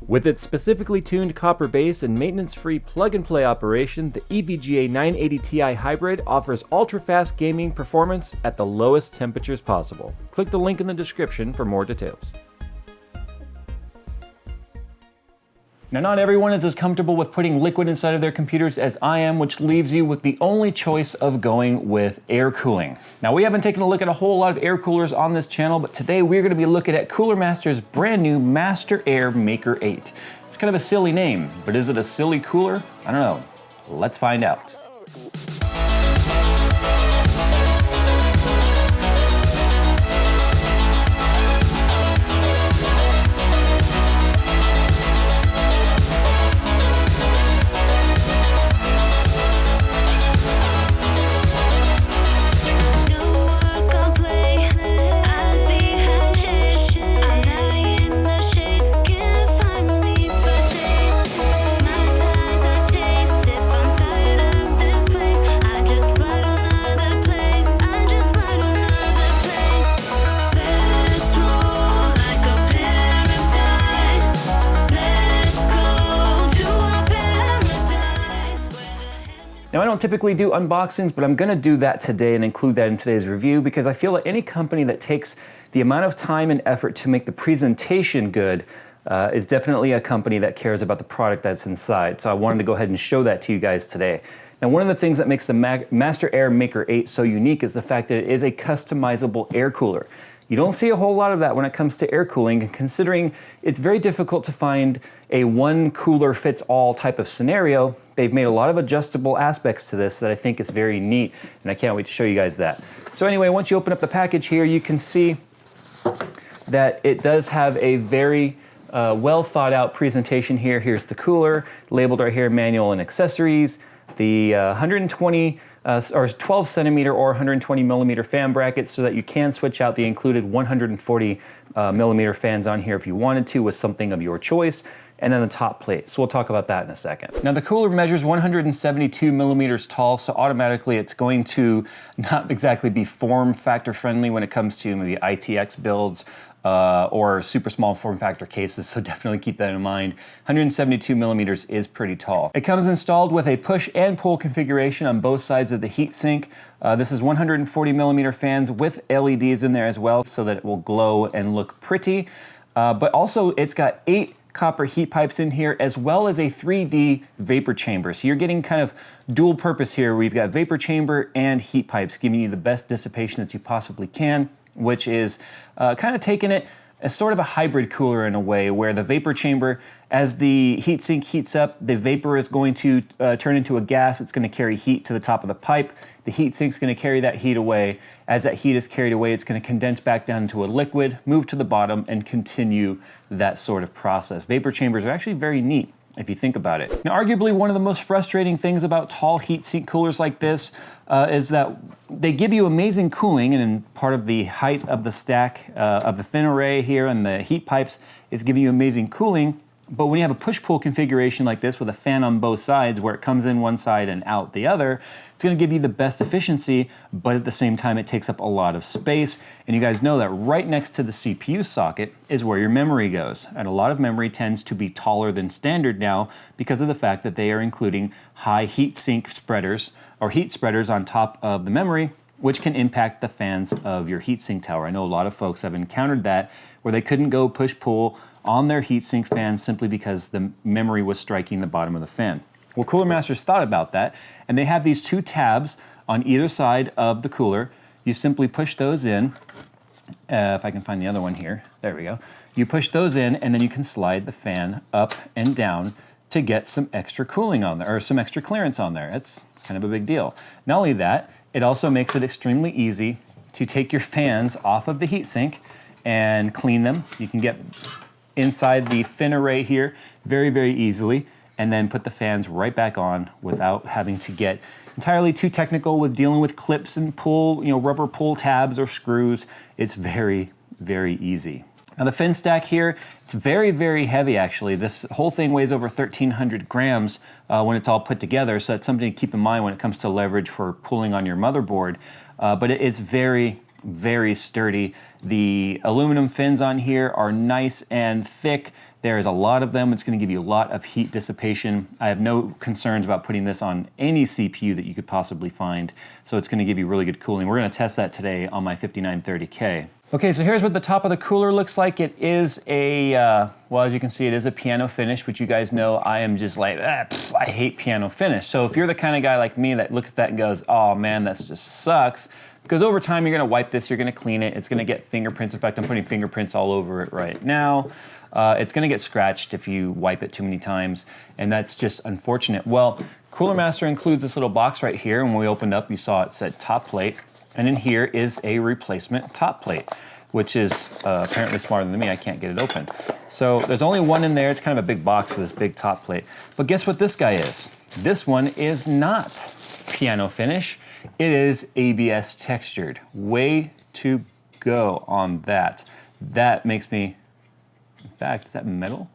With its specifically tuned copper base and maintenance-free plug-and-play operation, the EVGA 980 Ti Hybrid offers ultra-fast gaming performance at the lowest temperatures possible. Click the link in the description for more details. Now, not everyone is as comfortable with putting liquid inside of their computers as I am, which leaves you with the only choice of going with air cooling. Now, we haven't taken a look at a whole lot of air coolers on this channel, but today we're going to be looking at Cooler Master's brand new MasterAir Maker 8. It's kind of a silly name, but is it a silly cooler? I don't know. Let's find out. Now, I don't typically do unboxings, but I'm gonna do that today and include that in today's review because I feel that any company that takes the amount of time and effort to make the presentation good is definitely a company that cares about the product that's inside. So I wanted to go ahead and show that to you guys today. Now, one of the things that makes the MasterAir Maker 8 so unique is the fact that it is a customizable air cooler. You don't see a whole lot of that when it comes to air cooling, and considering it's very difficult to find a one cooler fits all type of scenario, they've made a lot of adjustable aspects to this that I think is very neat, and I can't wait to show you guys that. So anyway, once you open up the package here, you can see that it does have a very well thought out presentation here. Here's the cooler, labeled right here, manual and accessories, the 120 or 12 centimeter or 120 millimeter fan brackets so that you can switch out the included 140 millimeter fans on here if you wanted to with something of your choice, and then the top plate. So we'll talk about that in a second. Now, the cooler measures 172 millimeters tall, so automatically it's going to not exactly be form factor friendly when it comes to maybe ITX builds or super small form factor cases, so definitely keep that in mind. 172 millimeters is pretty tall. It comes installed with a push and pull configuration on both sides of the heatsink. This is 140 millimeter fans with LEDs in there as well so that it will glow and look pretty. But also it's got 8 copper heat pipes in here, as well as a 3D vapor chamber. So you're getting kind of dual purpose here. We've got vapor chamber and heat pipes, giving you the best dissipation that you possibly can, which is kind of taking it as sort of a hybrid cooler in a way, where the vapor chamber, as the heatsink heats up, the vapor is going to turn into a gas. It's going to carry heat to the top of the pipe. The heatsink's going to carry that heat away. As that heat is carried away, it's going to condense back down into a liquid, move to the bottom, and continue that sort of process. Vapor chambers are actually very neat if you think about it. Now, arguably one of the most frustrating things about tall heatsink coolers like this is that they give you amazing cooling, and part of the height of the stack of the fin array here and the heat pipes is giving you amazing cooling. But when you have a push-pull configuration like this with a fan on both sides where it comes in one side and out the other, it's going to give you the best efficiency, but at the same time it takes up a lot of space. And you guys know that right next to the CPU socket is where your memory goes. And a lot of memory tends to be taller than standard now because of the fact that they are including high heat sink spreaders or heat spreaders on top of the memory, which can impact the fans of your heatsink tower. I know a lot of folks have encountered that where they couldn't go push-pull on their heatsink fan simply because the memory was striking the bottom of the fan. Well, Cooler Masters thought about that, and they have these 2 tabs on either side of the cooler. You simply push those in. If I can find the other one here, there we go. You push those in, and then you can slide the fan up and down to get some extra cooling on there, or some extra clearance on there. It's kind of a big deal. Not only that, it also makes it extremely easy to take your fans off of the heatsink and clean them. You can get inside the fin array here very, very easily, and then put the fans right back on without having to get entirely too technical with dealing with clips and pull, rubber pull tabs or screws. It's very, very easy. Now the fin stack here, it's very, very heavy actually. This whole thing weighs over 1,300 grams when it's all put together, so that's something to keep in mind when it comes to leverage for pulling on your motherboard. But it is very, very sturdy. The aluminum fins on here are nice and thick. There is a lot of them. It's going to give you a lot of heat dissipation. I have no concerns about putting this on any CPU that you could possibly find. So it's going to give you really good cooling. We're going to test that today on my 5930K. Okay, so here's what the top of the cooler looks like. It is a, well, as you can see, it is a piano finish, which you guys know I am just like, I hate piano finish. So if you're the kind of guy like me that looks at that and goes, oh man, that just sucks, because over time you're gonna wipe this, you're gonna clean it, it's gonna get fingerprints. In fact, I'm putting fingerprints all over it right now. It's gonna get scratched if you wipe it too many times, and that's just unfortunate. Well, Cooler Master includes this little box right here, and when we opened up, you saw it said top plate. And in here is a replacement top plate, which is apparently smarter than me. I can't get it open. So there's only one in there. It's kind of a big box for this big top plate. But guess what this guy is? This one is not piano finish. It is ABS textured. Way to go on that. That makes me, in fact, is that metal?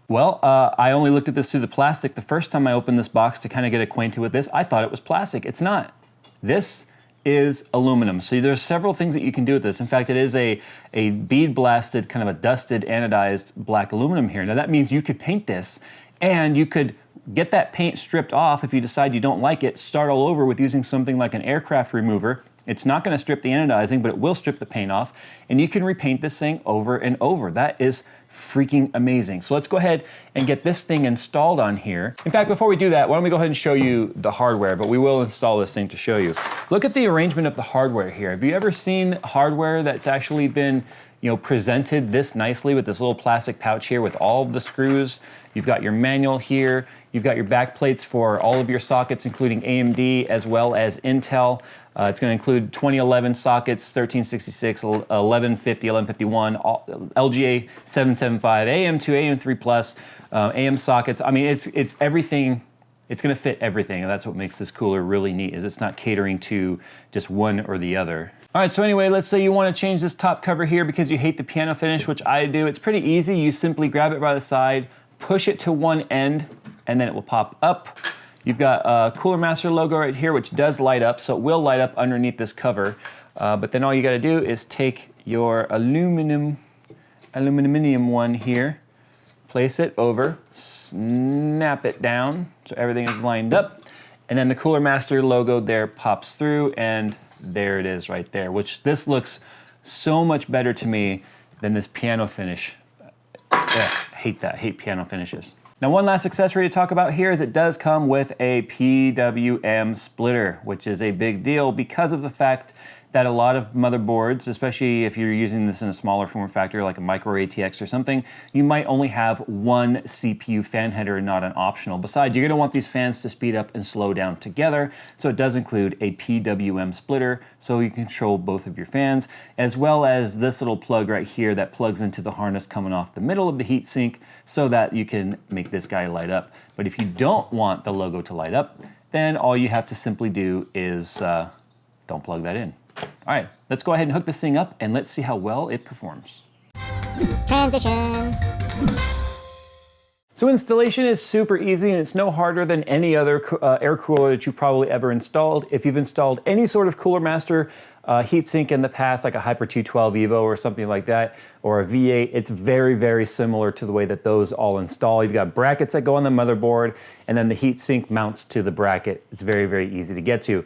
Well, I only looked at this through the plastic. The first time I opened this box to kind of get acquainted with this, I thought it was plastic. It's not. This is aluminum. So there's several things that you can do with this. In fact, it is a bead blasted, kind of a dusted, anodized black aluminum here. Now that means you could paint this and you could get that paint stripped off if you decide you don't like it, start all over with using something like an aircraft remover. It's not going to strip the anodizing, but it will strip the paint off, and you can repaint this thing over and over. That is freaking amazing. So let's go ahead and get this thing installed on here. In fact, before we do that, why don't we go ahead and show you the hardware, but we will install this thing to show you. Look at the arrangement of the hardware here. Have you ever seen hardware that's actually been, presented this nicely with this little plastic pouch here with all of the screws? You've got your manual here. You've got your back plates for all of your sockets, including AMD as well as Intel. It's going to include 2011 sockets, 1366, 1150, 1151, LGA 775, AM2, AM3 Plus, AM sockets. I mean, it's everything. It's going to fit everything, and that's what makes this cooler really neat, is it's not catering to just one or the other. All right, so anyway, let's say you want to change this top cover here because you hate the piano finish, which I do. It's pretty easy. You simply grab it by the side, push it to one end, and then it will pop up. You've got a Cooler Master logo right here, which does light up, so it will light up underneath this cover. But then all you gotta do is take your aluminum one here, place it over, snap it down so everything is lined up, and then the Cooler Master logo there pops through, and there it is right there, which this looks so much better to me than this piano finish. Hate that, hate piano finishes. Now, one last accessory to talk about here is it does come with a PWM splitter, which is a big deal because of the fact that a lot of motherboards, especially if you're using this in a smaller form factor like a micro ATX or something, you might only have one CPU fan header and not an optional. Besides, you're gonna want these fans to speed up and slow down together, so it does include a PWM splitter, so you can control both of your fans, as well as this little plug right here that plugs into the harness coming off the middle of the heatsink so that you can make this guy light up. But if you don't want the logo to light up, then all you have to simply do is don't plug that in. All right, let's go ahead and hook this thing up and let's see how well it performs. Transition. So installation is super easy and it's no harder than any other air cooler that you've probably ever installed. If you've installed any sort of Cooler Master heatsink in the past, like a Hyper 212 Evo or something like that, or a V8, it's very, very similar to the way that those all install. You've got brackets that go on the motherboard, and then the heatsink mounts to the bracket. It's very, very easy to get to.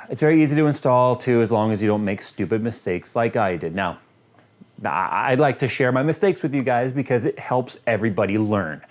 It's very easy to install too, as long as you don't make stupid mistakes like I did. Now, I'd like to share my mistakes with you guys because it helps everybody learn.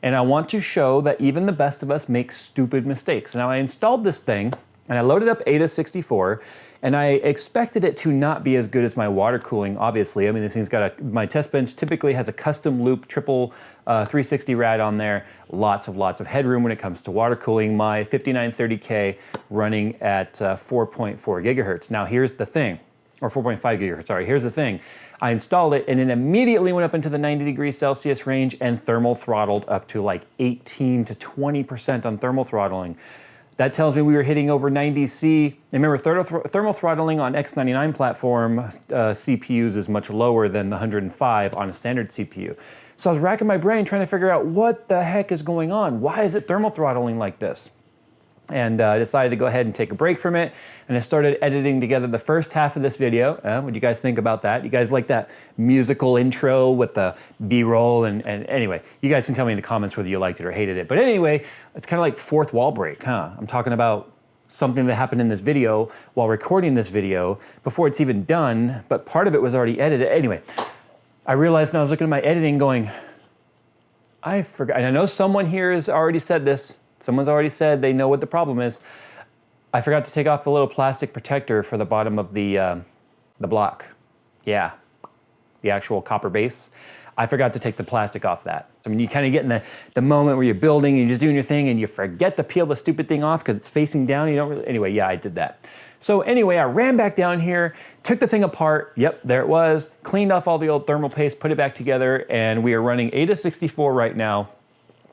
And I want to show that even the best of us make stupid mistakes. Now, I installed this thing and I loaded up ATA 64, and I expected it to not be as good as my water cooling, obviously. I mean, this thing's got my test bench typically has a custom loop triple 360 rad on there. Lots of headroom when it comes to water cooling. My 5930K running at 4.4 gigahertz. Now here's the thing, or 4.5 gigahertz, sorry. Here's the thing. I installed it and it immediately went up into the 90 degrees Celsius range and thermal throttled up to like 18 to 20% on thermal throttling. That tells me we were hitting over 90C. And remember, thermal throttling on X99 platform CPUs is much lower than the 105 on a standard CPU. So I was racking my brain trying to figure out what the heck is going on. Why is it thermal throttling like this? and I decided to go ahead and take a break from it, and I started editing together the first half of this video. What do you guys think about that? You guys like that musical intro with the B-roll? And anyway, you guys can tell me in the comments whether you liked it or hated it. But anyway, it's kind of like fourth wall break, huh? I'm talking about something that happened in this video while recording this video before it's even done, but part of it was already edited. Anyway, I realized when I was looking at my editing going, I forgot, and I know someone here has already said this. Someone's already said they know what the problem is. I forgot to take off the little plastic protector for the bottom of the block. Yeah, the actual copper base. I forgot to take the plastic off that. I mean, you kind of get in the moment where you're building and you're just doing your thing and you forget to peel the stupid thing off because it's facing down. You don't really, anyway, yeah, I did that. So anyway, I ran back down here, took the thing apart. Yep, there it was. Cleaned off all the old thermal paste, put it back together, and we are running AIDA64 right now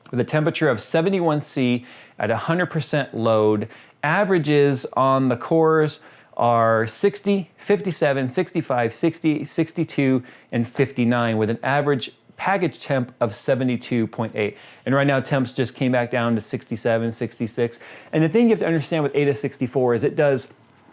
with a temperature of 71°C at 100% load. Averages on the cores are 60, 57, 65, 60, 62, and 59 with an average package temp of 72.8. And right now temps just came back down to 67, 66. And the thing you have to understand with AIDA64 is it does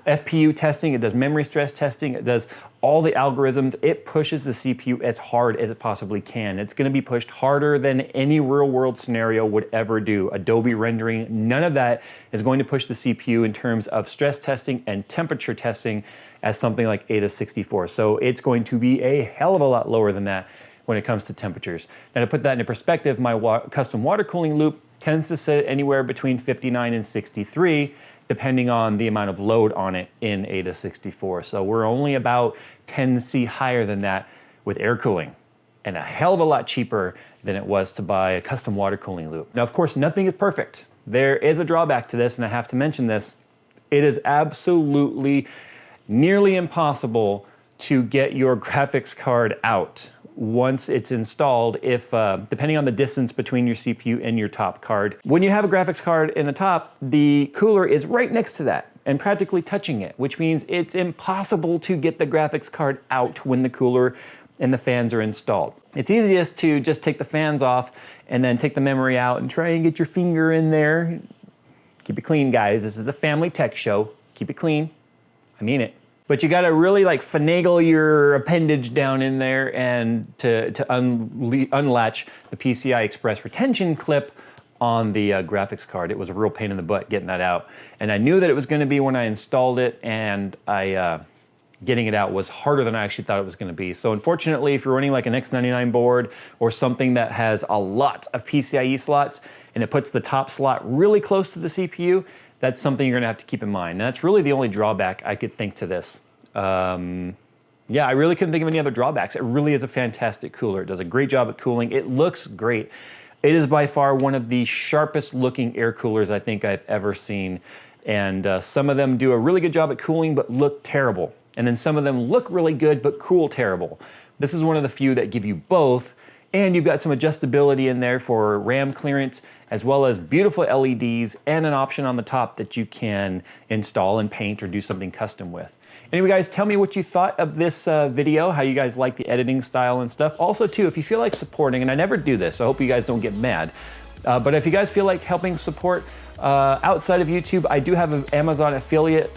FPU testing, it does memory stress testing, it does all the algorithms. It pushes the CPU as hard as it possibly can. It's gonna be pushed harder than any real world scenario would ever do. Adobe rendering, none of that is going to push the CPU in terms of stress testing and temperature testing as something like AIDA64. So it's going to be a hell of a lot lower than that when it comes to temperatures. Now to put that into perspective, my custom water cooling loop tends to sit anywhere between 59 and 63, depending on the amount of load on it in AIDA64. So we're only about 10°C higher than that with air cooling, and a hell of a lot cheaper than it was to buy a custom water cooling loop. Now, of course, nothing is perfect. There is a drawback to this, and I have to mention this. It is absolutely nearly impossible to get your graphics card out once it's installed, if depending on the distance between your CPU and your top card. When you have a graphics card in the top, the cooler is right next to that and practically touching it, which means it's impossible to get the graphics card out when the cooler and the fans are installed. It's easiest to just take the fans off and then take the memory out and try and get your finger in there. Keep it clean, guys. This is a family tech show. Keep it clean. I mean it. But you gotta really like finagle your appendage down in there and to unlatch the PCI Express retention clip on the graphics card. It was a real pain in the butt getting that out. And I knew that it was gonna be when I installed it, and getting it out was harder than I actually thought it was gonna be. So unfortunately, if you're running like an X99 board or something that has a lot of PCIe slots and it puts the top slot really close to the CPU, that's something you're gonna have to keep in mind. And that's really the only drawback I could think to this. Yeah, I really couldn't think of any other drawbacks. It really is a fantastic cooler. It does a great job at cooling. It looks great. It is by far one of the sharpest looking air coolers I think I've ever seen. And some of them do a really good job at cooling but look terrible. And then some of them look really good but cool terrible. This is one of the few that give you both. And you've got some adjustability in there for RAM clearance, as well as beautiful LEDs and an option on the top that you can install and paint or do something custom with. Anyway, guys, tell me what you thought of this video, how you guys like the editing style and stuff. Also, too, if you feel like supporting, and I never do this, so I hope you guys don't get mad, but if you guys feel like helping support outside of YouTube, I do have an Amazon affiliate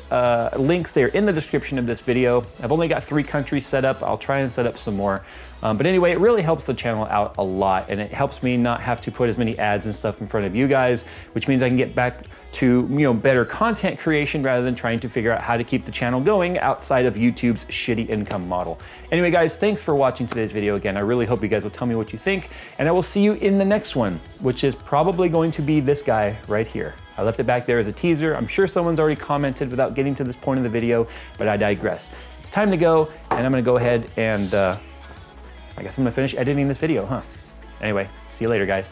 links there in the description of this video. I've only got 3 countries set up. I'll try and set up some more. But anyway, it really helps the channel out a lot, and it helps me not have to put as many ads and stuff in front of you guys, which means I can get back to better content creation rather than trying to figure out how to keep the channel going outside of YouTube's shitty income model. Anyway, guys, thanks for watching today's video. Again, I really hope you guys will tell me what you think, and I will see you in the next one, which is probably going to be this guy right here. I left it back there as a teaser. I'm sure someone's already commented without getting to this point in the video, but I digress. It's time to go, and I'm gonna go ahead and I guess I'm gonna finish editing this video, huh? Anyway, see you later, guys.